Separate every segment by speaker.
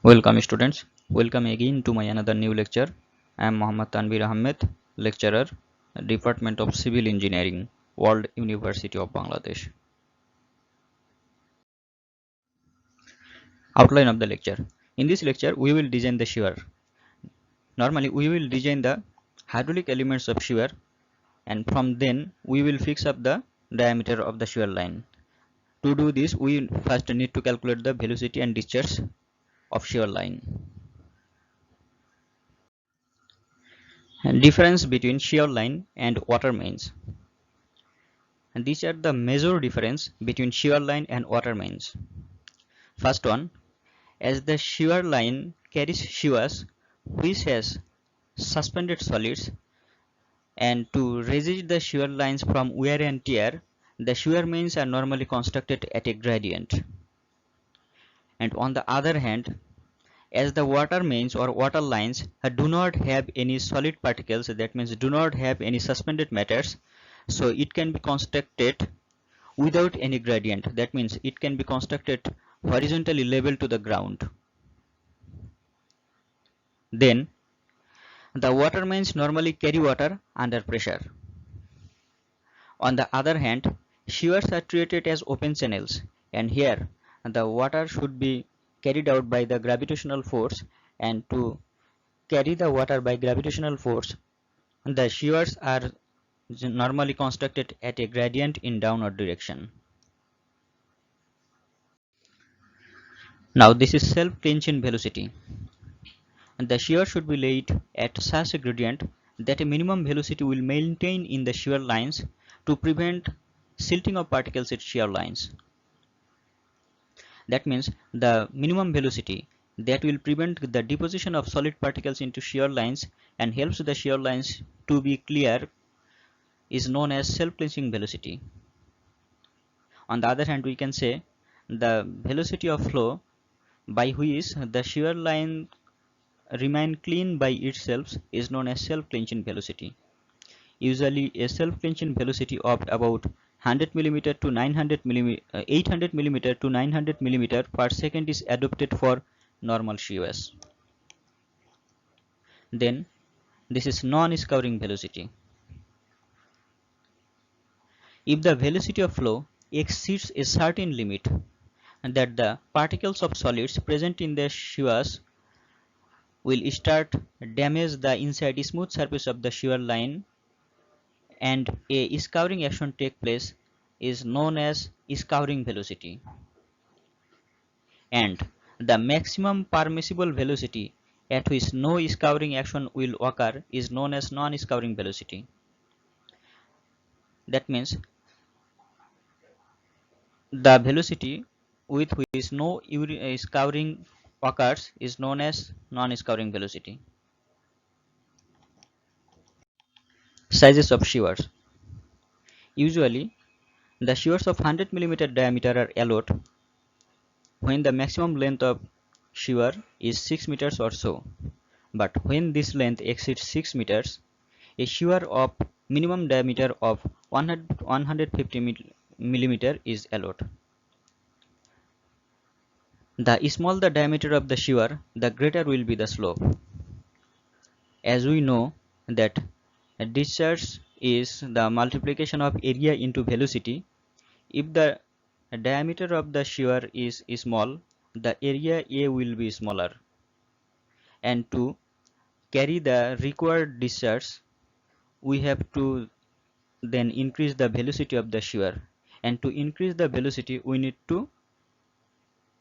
Speaker 1: Welcome students, welcome again to my another new lecture. I am Mohammad Tanvir Ahmed, lecturer, Department of Civil Engineering, World University of Bangladesh. Outline of the lecture. In this lecture, we will design the shear. Normally, we will design the hydraulic elements of shear, and from then we will fix up the diameter of the shear line. To do this, we first need to calculate the velocity and discharge of shear line. And difference between shear line and water mains. And these are the major difference between shear line and water mains. First one, as the shear line carries shears which has suspended solids, and to resist the shear lines from wear and tear, the shear mains are normally constructed at a gradient. And on the other hand, as the water mains or water lines do not have any solid particles, that means do not have any suspended matters, so it can be constructed without any gradient. That means it can be constructed horizontally level to the ground. Then the water mains normally carry water under pressure. On the other hand, shears are treated as open channels, and here the water should be carried out by the gravitational force, and to carry the water by gravitational force, the shears are normally constructed at a gradient in downward direction. Now this is self-clinching velocity. The shear should be laid at such a gradient that a minimum velocity will maintain in the shear lines to prevent silting of particles at shear lines. That means the minimum velocity that will prevent the deposition of solid particles into shear lines and helps the shear lines to be clear is known as self-clinching velocity. On the other hand, we can say the velocity of flow by which the shear line remain clean by itself is known as self-clinching velocity. Usually a self-clinching velocity of about 100 mm to 900 mm, 800 mm to 900 mm per second is adopted for normal shears. Then this is non-scouring velocity. If the velocity of flow exceeds a certain limit, that the particles of solids present in the shears will start damage the inside smooth surface of the shear line, and a scouring action take place is known as scouring velocity. And the maximum permissible velocity at which no scouring action will occur is known as non-scouring velocity. That means the velocity with which no scouring occurs is known as non-scouring velocity. Sizes of shears. Usually the shears of 100 mm diameter are allowed when the maximum length of shear is 6 meters or so. But when this length exceeds 6 meters, a shear of minimum diameter of 150 millimeter is allowed. The smaller the diameter of the shear, the greater will be the slope. As we know that discharge is the multiplication of area into velocity, if the diameter of the shear is small, the area A will be smaller. And to carry the required discharge, we have to then increase the velocity of the shear, and to increase the velocity we need to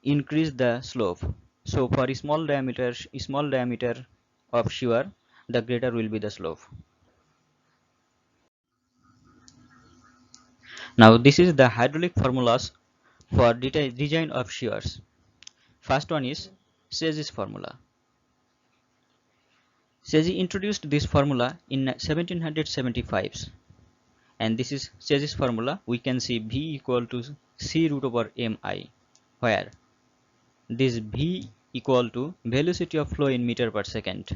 Speaker 1: increase the slope. So for a small diameter of shear, the greater will be the slope. Now this is the hydraulic formulas for design of shears. First one is Chase's formula. Chase introduced this formula in 1775, and this is Chase's formula. We can see V equal to C root over mi, where this V equal to velocity of flow in meter per second,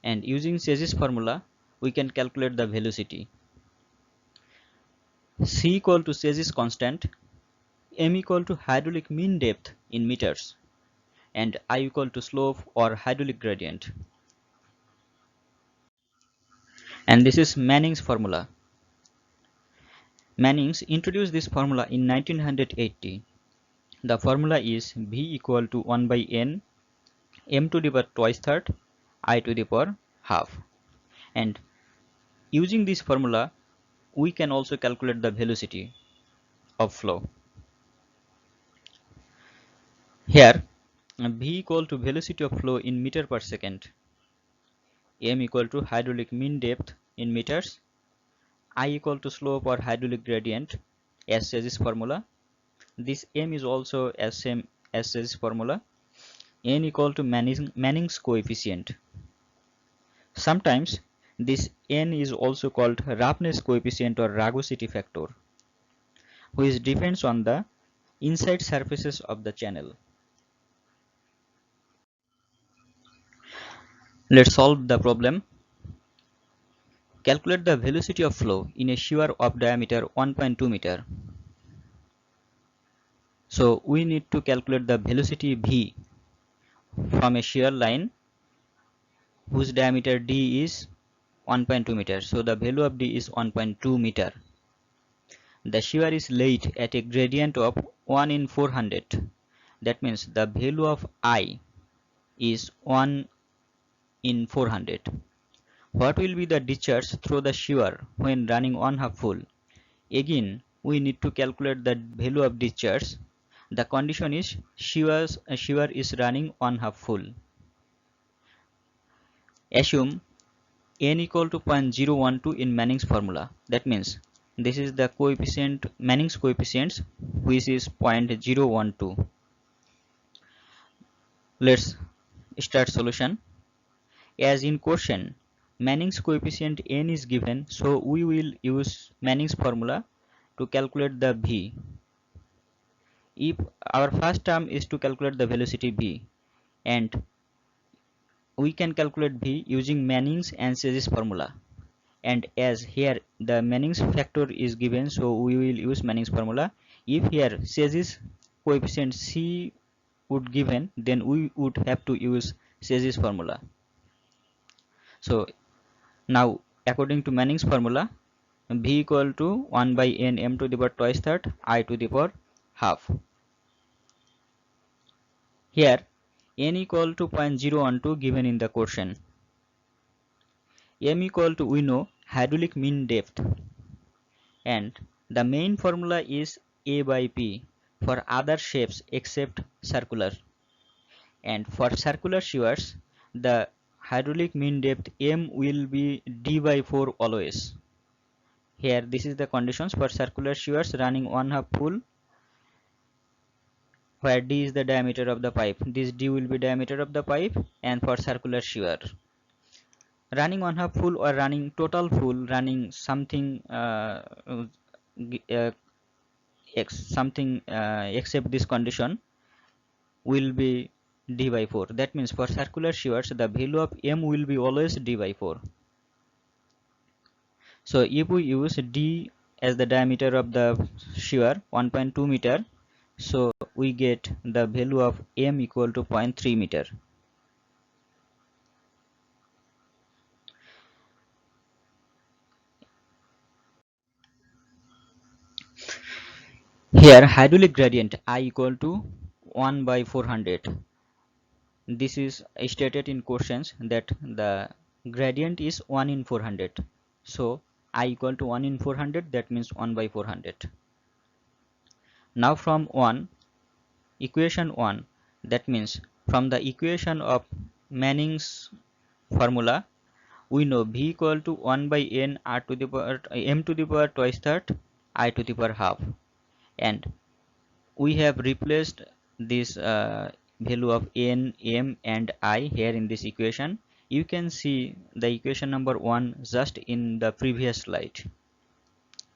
Speaker 1: and using Chase's formula we can calculate the velocity. C equal to Chase's constant, m equal to hydraulic mean depth in meters, and I equal to slope or hydraulic gradient. And this is Manning's formula. Manning's introduced this formula in 1980. The formula is V equal to 1 by n m to the power twice third I to the power half. And using this formula, we can also calculate the velocity of flow. Here, V equal to velocity of flow in meter per second, m equal to hydraulic mean depth in meters, I equal to slope or hydraulic gradient as says this formula. This m is also as same as says this formula. N equal to Manning's coefficient. Sometimes this n is also called roughness coefficient or rugosity factor, which depends on the inside surfaces of the channel. Let's solve the problem. Calculate the velocity of flow in a shear of diameter 1.2 meter. So we need to calculate the velocity V from a shear line whose diameter d is 1.2 meter. So the value of d is 1.2 meter. The shear is laid at a gradient of 1 in 400. That means the value of I is 1 in 400. What will be the discharge through the shear when running on half full? Again, we need to calculate the value of discharge. The condition is shear is running on half full. Assume n equal to 0.012 in Manning's formula. That means this is the coefficient, Manning's coefficient, which is 0.012. Let's start solution. As in question, Manning's coefficient n is given, so we will use Manning's formula to calculate the v. If our first term is to calculate the velocity v, and we can calculate v using Manning's and Say's formula. And as here the Manning's factor is given, so we will use Manning's formula. If here Say's coefficient c would given, then we would have to use Say's formula. So now according to Manning's formula, v equal to 1 by n m to the power twice third I to the power half. Here n equal to 0.012 given in the question. M equal to, we know, hydraulic mean depth, and the main formula is A by P for other shapes except circular, and for circular shears the hydraulic mean depth M will be D by 4 always. Here this is the conditions for circular shears running on half full, where D is the diameter of the pipe. This D will be diameter of the pipe, and for circular shear. Running on half full or running total full, running something except this condition will be d by 4. That means for circular shears the value of m will be always d by 4. So if we use d as the diameter of the shear 1.2 meter, so we get the value of m equal to 0.3 meter. Here hydraulic gradient I equal to 1 by 400. This is stated in questions that the gradient is 1 in 400. So I equal to 1 in 400, that means 1 by 400. Now from equation 1, that means from the equation of Manning's formula, we know V equal to 1 by n r to the power m to the power twice third I to the power half, and we have replaced this value of n, m and I here in this equation. You can see the equation number 1 just in the previous slide.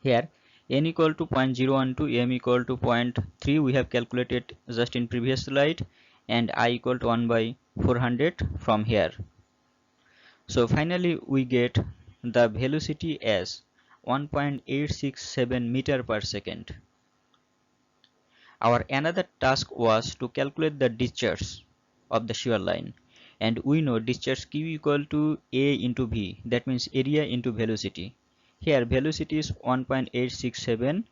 Speaker 1: Here n equal to 0.012, m equal to 0.3 we have calculated just in previous slide, and I equal to 1 by 400 from here. So finally we get the velocity as 1.867 meter per second. Our another task was to calculate the discharge. of the shear line, and we know discharge Q equal to A into V, that means area into velocity. Here velocity is 1.867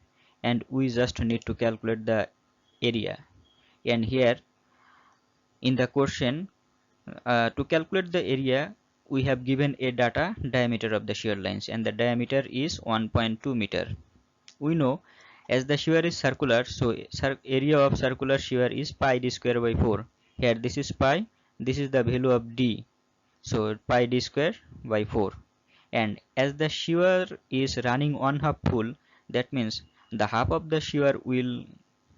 Speaker 1: and we just need to calculate the area. And here in the question, to calculate the area, we have given a data diameter of the shear lines, and the diameter is 1.2 meter. We know as the shear is circular, so area of circular shear is pi d square by 4. Here this is pi, this is the value of d, so pi d square by 4. And as the shear is running one half full, that means the half of the shear will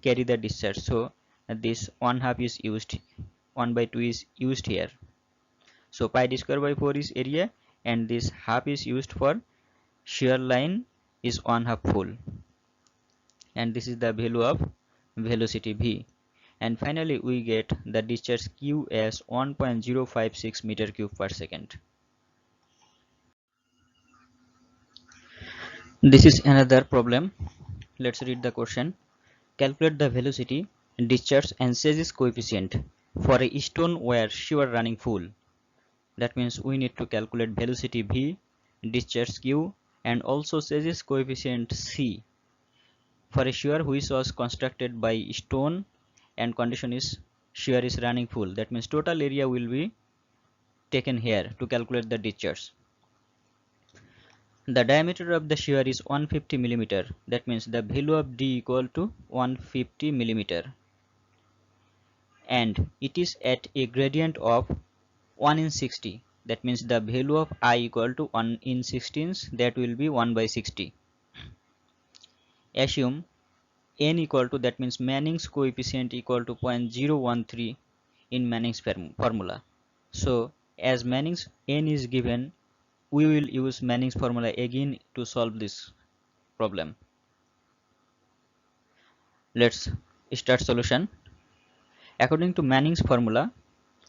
Speaker 1: carry the discharge, so this one half is used, 1 by 2 is used here. So pi d square by 4 is area, and this half is used for shear line is one half full, and this is the value of velocity V. And finally we get the discharge Q as 1.056 meter cube per second. This is another problem. Let's read the question. Calculate the velocity, discharge and seize coefficient for a stone wire shear running full. That means we need to calculate velocity V, discharge Q, and also seize coefficient C for a shear which was constructed by stone and condition is shear is running full. That means total area will be taken here to calculate the discharge. The diameter of the shear is 150 millimeter. That means the value of D equal to 150 millimeter, and it is at a gradient of 1 in 60. That means the value of I equal to 1 in 16, that will be 1 by 60. Assume n equal to, that means Manning's coefficient equal to 0.013 in Manning's formula. So as Manning's n is given, we will use Manning's formula again to solve this problem. Let's start solution. According to Manning's formula,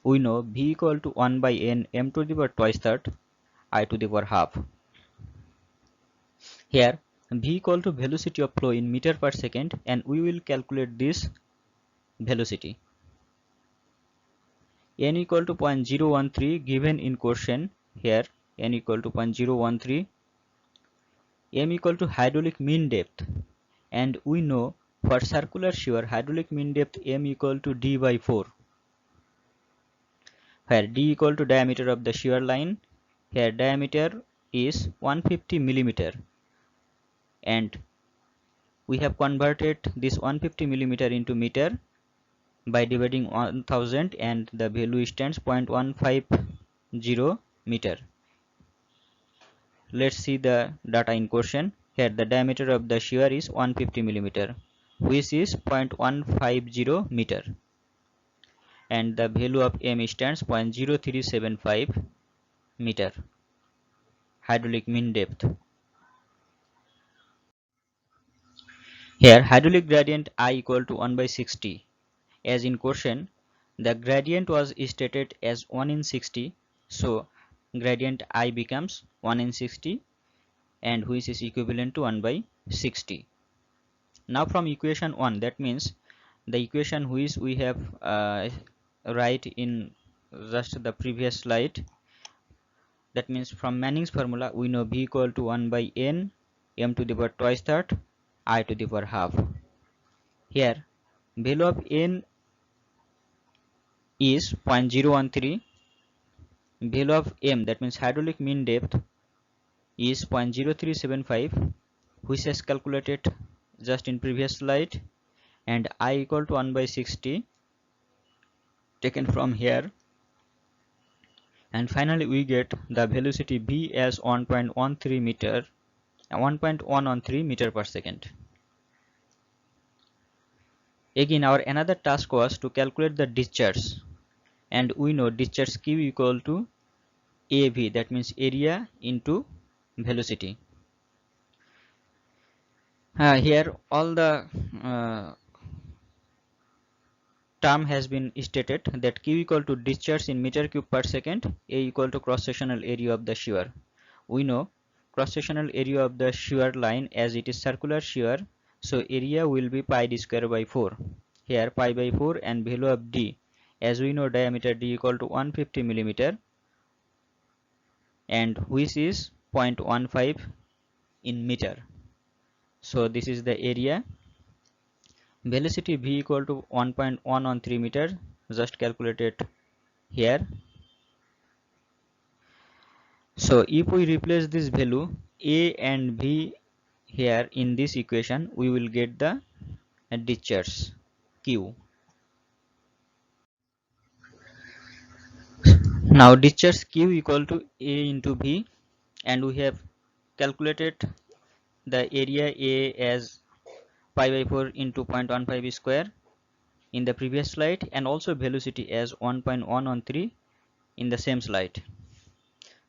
Speaker 1: we know V equal to 1 by n m to the power twice third I to the power half. Here V equal to velocity of flow in meter per second, and we will calculate this velocity. N equal to 0.013 given in question. Here n equal to 0.013, m equal to hydraulic mean depth, and we know for circular shear hydraulic mean depth m equal to d by 4, where d equal to diameter of the shear line. Here diameter is 150 millimeter, and we have converted this 150 millimeter into meter by dividing 1000, and the value stands 0.150 meter. Let's see the data in question. Here the diameter of the shear is 150 millimeter, which is 0.150 meter, and the value of m stands 0.0375 meter, hydraulic mean depth. Here hydraulic gradient I equal to 1 by 60. As in question, the gradient was stated as 1 in 60, so gradient I becomes 1 in 60, and which is equivalent to 1 by 60. Now from equation 1, that means the equation which we have write in just the previous slide, that means from Manning's formula we know V equal to 1 by n m to the power twice third I to the power half. Here value of n is 0.013, value of m, that means hydraulic mean depth, is 0.0375, which is calculated just in previous slide, and I equal to 1 by 60 taken from here, and finally we get the velocity V as 1.13 meter per second. Again our another task was to calculate the discharge, and we know discharge Q equal to AV, that means area into velocity. Here all the term has been stated, that Q equal to discharge in meter cube per second, A equal to cross sectional area of the shear. We know cross sectional area of the shear line, as it is circular shear, so area will be pi d square by 4. Here pi by 4 and value of d, as we know diameter D equal to 150 millimeter, and which is 0.15 in meter. So this is the area. Velocity V equal to 1.113 meter, just calculate it here. So if we replace this value A and V here in this equation, we will get the discharge Q. Now discharge Q equal to A into V, and we have calculated the area A as pi by 4 into 0.15 square in the previous slide, and also velocity as 1.113 in the same slide.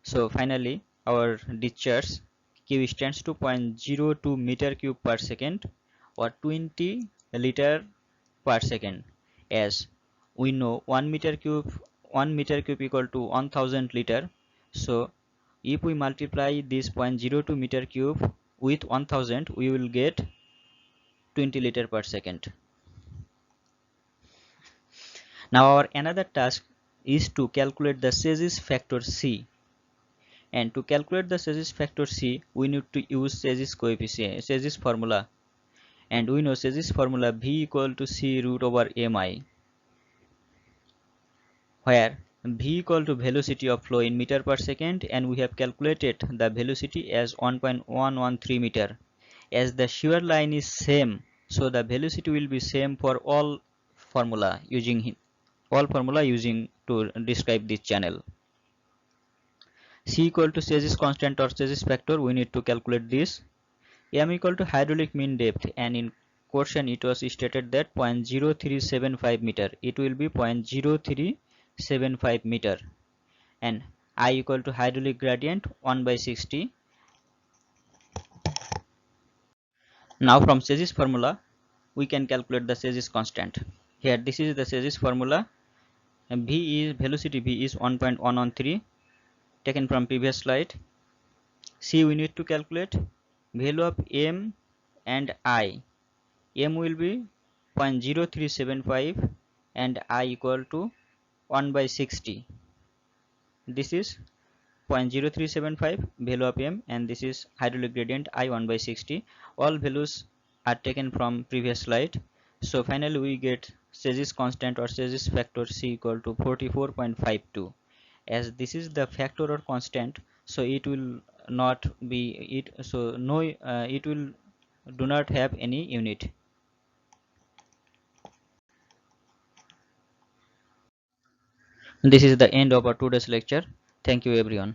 Speaker 1: So finally our discharge Q stands to 0.02 meter cube per second or 20 liter per second, as we know 1 meter cube equal to 1000 liter. So if we multiply this 0.02 meter cube with 1000, we will get 20 liter per second. Now our another task is to calculate the Say's factor C, and to calculate the Say's factor C we need to use Say's coefficient, Say's formula, and we know Say's formula V equal to C root over mi, where V equal to velocity of flow in meter per second, and we have calculated the velocity as 1.113 meter. As the shear line is same, so the velocity will be same for all formula using to describe this channel. C equal to Say's constant or Say's factor, we need to calculate this. M equal to hydraulic mean depth, and in question it was stated that 0.0375 meter, it will be 0.0375 meter, and I equal to hydraulic gradient 1 by 60. Now from Say's formula we can calculate the Say's constant. Here this is the Say's formula. Velocity V is 1.113 taken from previous slide. C we need to calculate value of M and I. M will be 0.0375 and I equal to 1 by 60. This is 0.0375 value of M, and this is hydraulic gradient I 1 by 60. All values are taken from previous slide. So finally we get Say's constant or Say's factor C equal to 44.52. As this is the factor or constant, so it will not be it, so no it will do not have any unit. This is the end of our today's lecture. Thank you everyone.